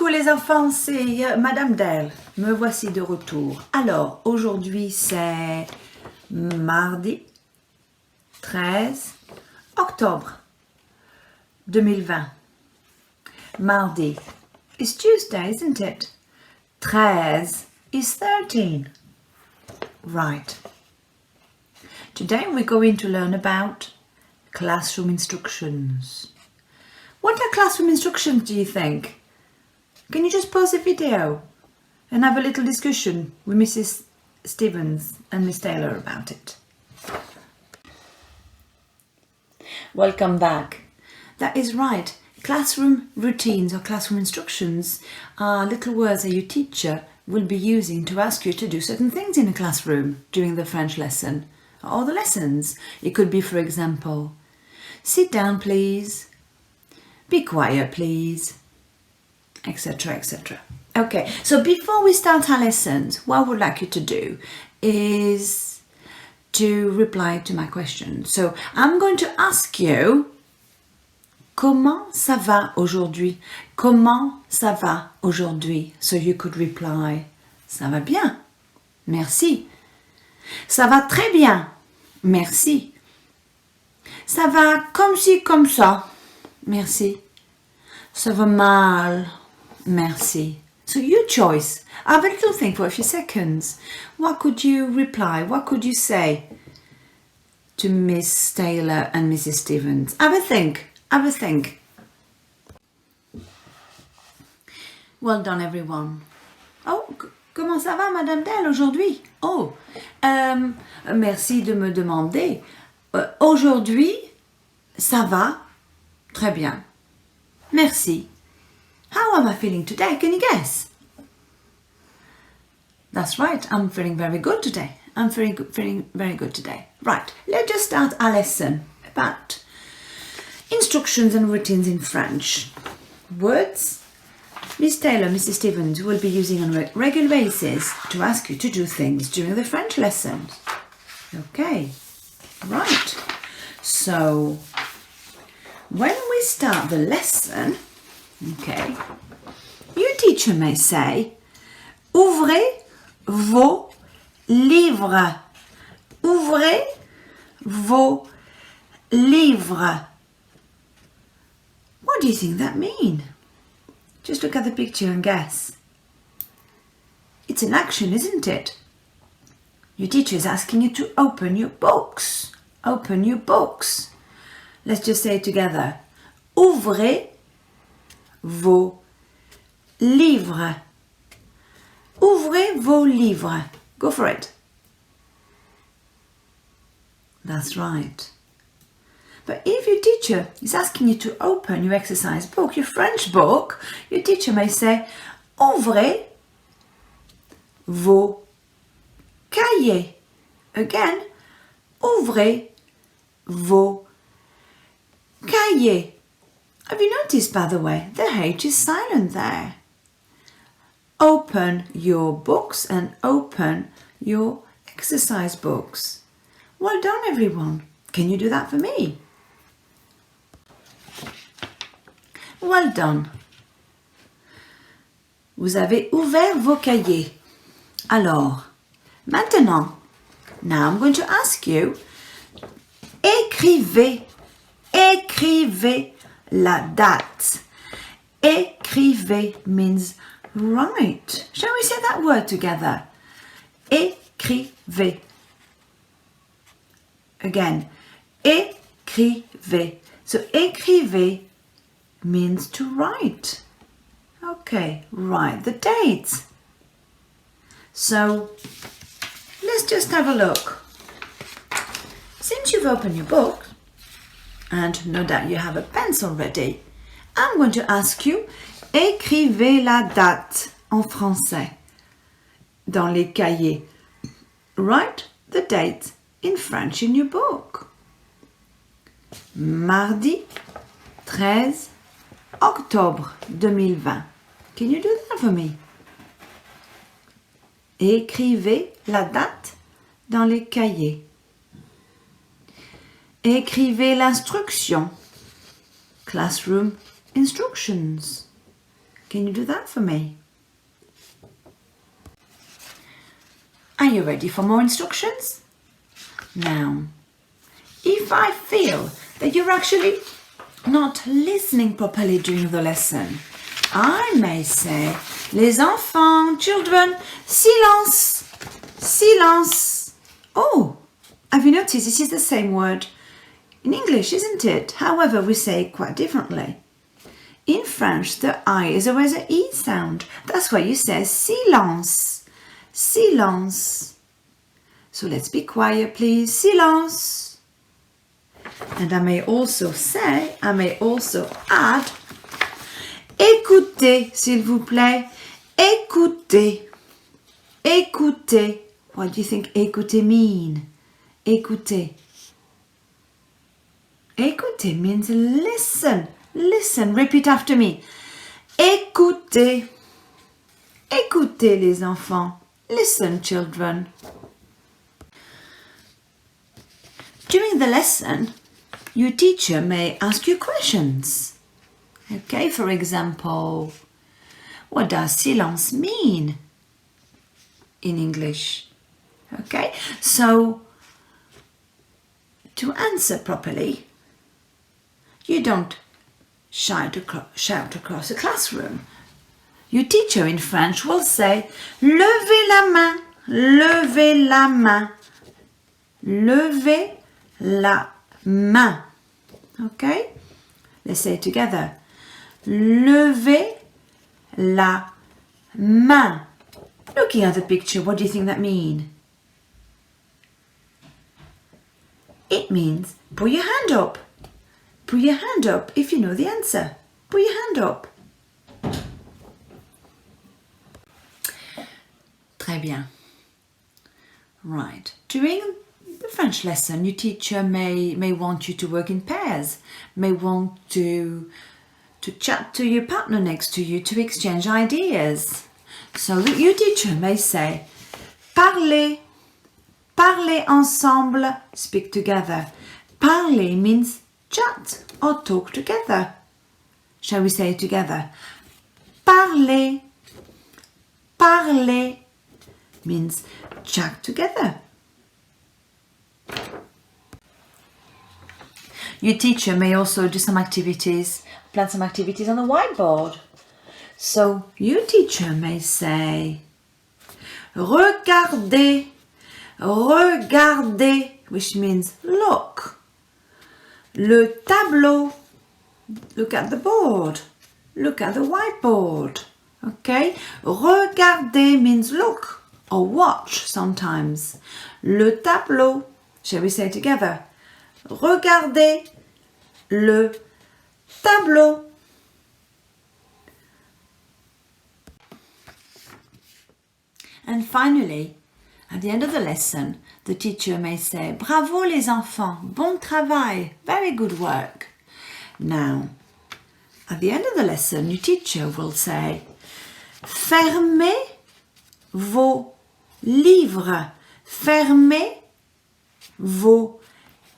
coucou les enfants, c'est Madame Dell. Me voici de retour. Alors, aujourd'hui c'est mardi 13 octobre 2020. Mardi is Tuesday, isn't it? 13 is 13. Right. Today we're going to learn about classroom instructions. What are classroom instructions, do you think? Can you just pause the video and have a little discussion with Mrs. Stevens and Miss Taylor about it? Welcome back. That is right. Classroom routines or classroom instructions are little words that your teacher will be using to ask you to do certain things in a classroom during the French lesson or the lessons. It could be, for example, sit down please, be quiet please, etc, etc. Okay, so before we start our lessons, what I would like you to do is to reply to my question. So I'm going to ask you, comment ça va aujourd'hui? Comment ça va aujourd'hui? So you could reply, ça va bien, merci. Ça va très bien, merci. Ça va comme ci, comme ça, merci. Ça va mal, merci. So your choice. Have a little think for a few seconds. What could you reply? What could you say to Miss Taylor and Mrs. Stevens? Have a think. Have a think. Well done, everyone. Oh, comment ça va, Madame Dell, aujourd'hui? Oh, merci de me demander. Aujourd'hui, ça va très bien. Merci. How am I feeling today? Can you guess? That's right. I'm feeling very good today. I'm feeling very good today. Right. Let's just start our lesson about instructions and routines in French. Words Miss Taylor, Mrs. Stevens will be using on a regular basis to ask you to do things during the French lessons. Okay. Right. So when we start the lesson, okay, your teacher may say, ouvrez vos livres. Ouvrez vos livres. What do you think that means? Just look at the picture and guess. It's an action, isn't it? Your teacher is asking you to open your books. Open your books. Let's just say it together. Ouvrez vos livres. Ouvrez vos livres. Go for it. That's right. But if your teacher is asking you to open your exercise book, your French book, your teacher may say, ouvrez vos cahiers. Again, ouvrez vos cahiers. Have you noticed, by the way, the H is silent there? Open your books and open your exercise books. Well done, everyone. Can you do that for me? Well done. Vous avez ouvert vos cahiers. Alors, maintenant, now I'm going to ask you, écrivez, écrivez la date. Écrivez means write. Shall we say that word together? Écrivez. Again, écrivez. So écrivez means to write. Okay, write the date. So let's just have a look. Since you've opened your book, and no doubt you have a pencil ready, I'm going to ask you, écrivez la date en français dans les cahiers. Write the date in French in your book. Mardi 13 octobre 2020. Can you do that for me? Écrivez la date dans les cahiers. Écrivez l'instruction. Classroom instructions. Can you do that for me? Are you ready for more instructions? Now, if I feel that you're actually not listening properly during the lesson, I may say, les enfants, children, silence, silence. Oh, have you noticed this is the same word in English, isn't it? However, we say it quite differently. In French, the I is always an E sound. That's why you say silence, silence. So let's be quiet, please. Silence. And I may also add, écoutez, s'il vous plaît. Écoutez. Écoutez. What do you think écoutez mean? Écoutez. Écoutez means listen. Listen. Repeat after me. Écoutez. Écoutez les enfants. Listen, children. During the lesson, your teacher may ask you questions. Okay, for example, what does silence mean in English? Okay, so to answer properly, you don't shout across a classroom. Your teacher in French will say, levez la main, levez la main, levez la main. Okay? Let's say it together. Levez la main. Looking at the picture, what do you think that means? It means put your hand up. Put your hand up if you know the answer. Put your hand up. Très bien. Right. During the French lesson, your teacher may want you to work in pairs, may want to chat to your partner next to you to exchange ideas. So your teacher may say, parlez, parlez ensemble, speak together. Parler means chat or talk together. Shall we say it together? Parlez, parlez means chat together. Your teacher may also do some activities, plan some activities on the whiteboard. So your teacher may say, regardez, regardez, which means look. Le tableau, look at the board, look at the whiteboard. Okay, regardez means look or watch sometimes. Le tableau, shall we say it together? Regardez le tableau. And finally, at the end of the lesson, the teacher may say, bravo les enfants, bon travail, very good work. Now, at the end of the lesson, your teacher will say, fermez vos livres, fermez vos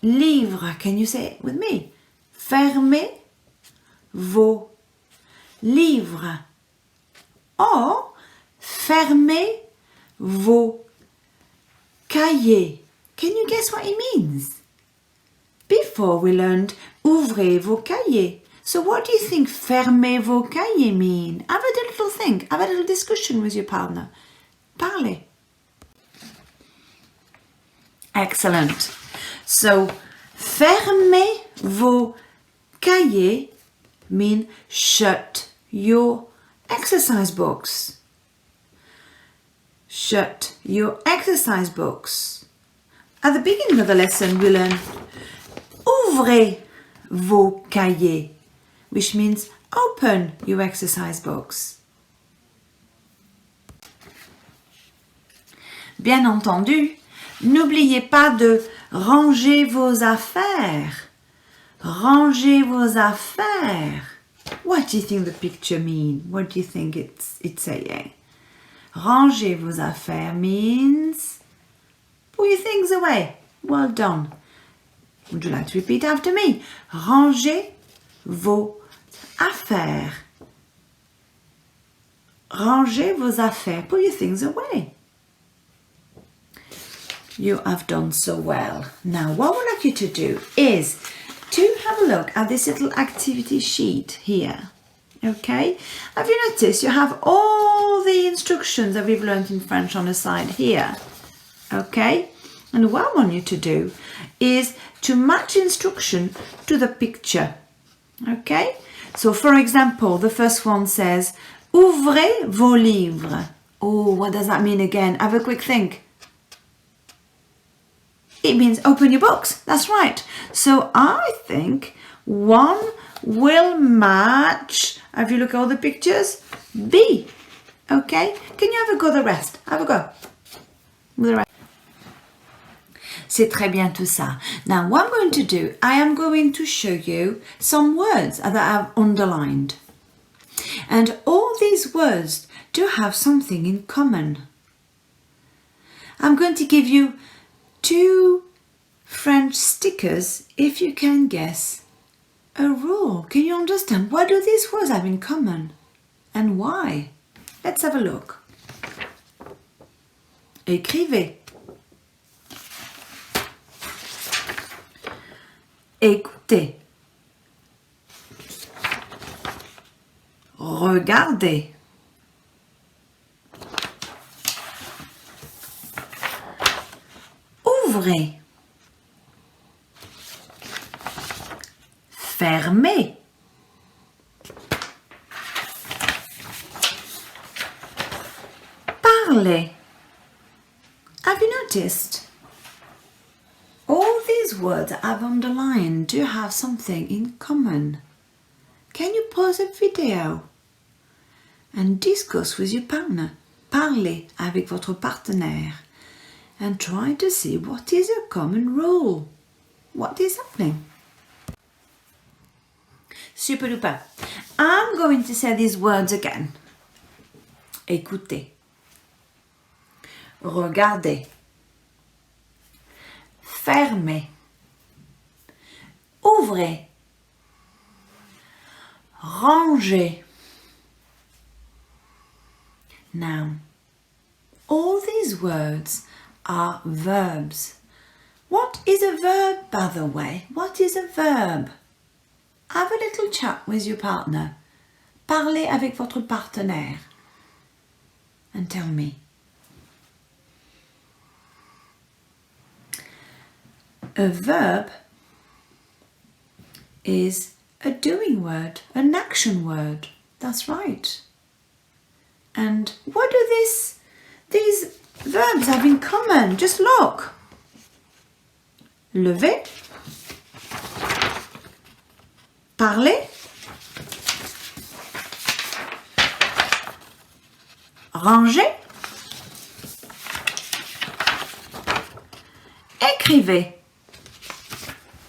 livres. Can you say it with me? Fermez vos livres. Or, fermez vos cahiers. Can you guess what it means? Before we learned ouvrez vos cahiers. So what do you think fermez vos cahiers mean? Have a little think. Have a little discussion with your partner. Parlez. Excellent. So, fermez vos cahiers mean shut your exercise books. Shut your exercise books. At the beginning of the lesson, we learn ouvrez vos cahiers, which means open your exercise books. Bien entendu, n'oubliez pas de ranger vos affaires. Ranger vos affaires. What do you think the picture means? What do you think it's saying? Ranger vos affaires means put your things away. Well done. Would you like to repeat after me? Ranger vos affaires. Rangez vos affaires. Put your things away. You have done so well. Now, what I would like you to do is to have a look at this little activity sheet here. Okay? Have you noticed you have all the instructions that we've learned in French on the side here? Okay? And what I want you to do is to match instruction to the picture. Okay? So, for example, the first one says, Ouvrez vos livres. Oh, what does that mean again? Have a quick think. It means open your books. That's right. So I think one will match, have you look at all the pictures? B. Okay? Can you have a go the rest? Have a go. The rest. C'est très bien tout ça. Now what I'm going to do, I am going to show you some words that I've underlined. And all these words do have something in common. I'm going to give you 2 French stickers if you can guess a rule. Can you understand? What do these words have in common and why? Let's have a look. Écrivez. Écoutez. Regardez. Ouvrez. Fermez. Parlez. Have you noticed? All these words I've underlined do have something in common. Can you pause the video and discuss with your partner? Parlez avec votre partenaire and try to see what is a common rule. What is happening? Super duper. I'm going to say these words again. Écoutez. Regardez. Fermez. Ouvrez. Rangez. Now, all these words are verbs. What is a verb, by the way? What is a verb? Have a little chat with your partner. Parlez avec votre partenaire. And tell me. A verb is a doing word, an action word. That's right. And what do these verbs have in common? Just look. Lever. Parler. Ranger. Écrivez.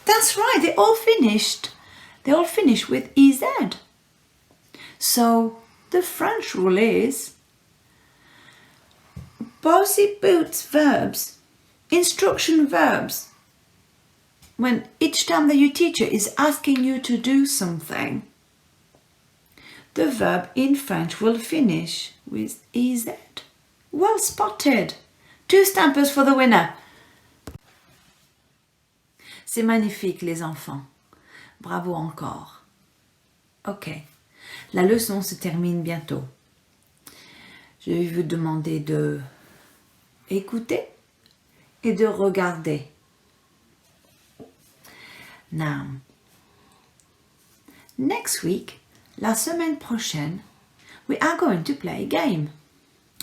That's right, they all finished. They all finish with EZ. So the French rule is bossy boots verbs, instruction verbs. When each time that your teacher is asking you to do something, the verb in French will finish with EZ. Well spotted. 2 stampers for the winner. C'est magnifique les enfants. Bravo encore. Ok. La leçon se termine bientôt. Je vais vous demander de écouter et de regarder. Now, next week, la semaine prochaine, we are going to play a game.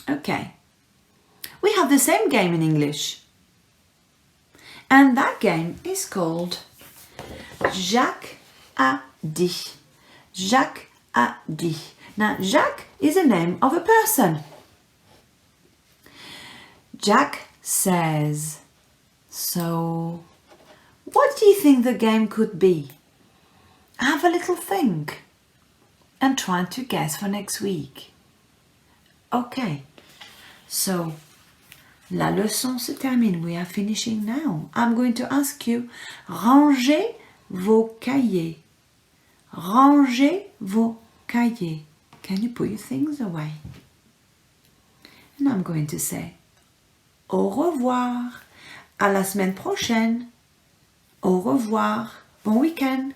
Okay. We have the same game in English. And that game is called Jacques a dit. Jacques a dit. Now, Jacques is the name of a person. Jack says. So, what do you think the game could be? Have a little think and try to guess for next week. Okay, so la leçon se termine. We are finishing now. I'm going to ask you, rangez vos cahiers. Rangez vos cahiers. Can you put your things away? and I'm going to say au revoir. À la semaine prochaine. Au revoir. Bon week-end.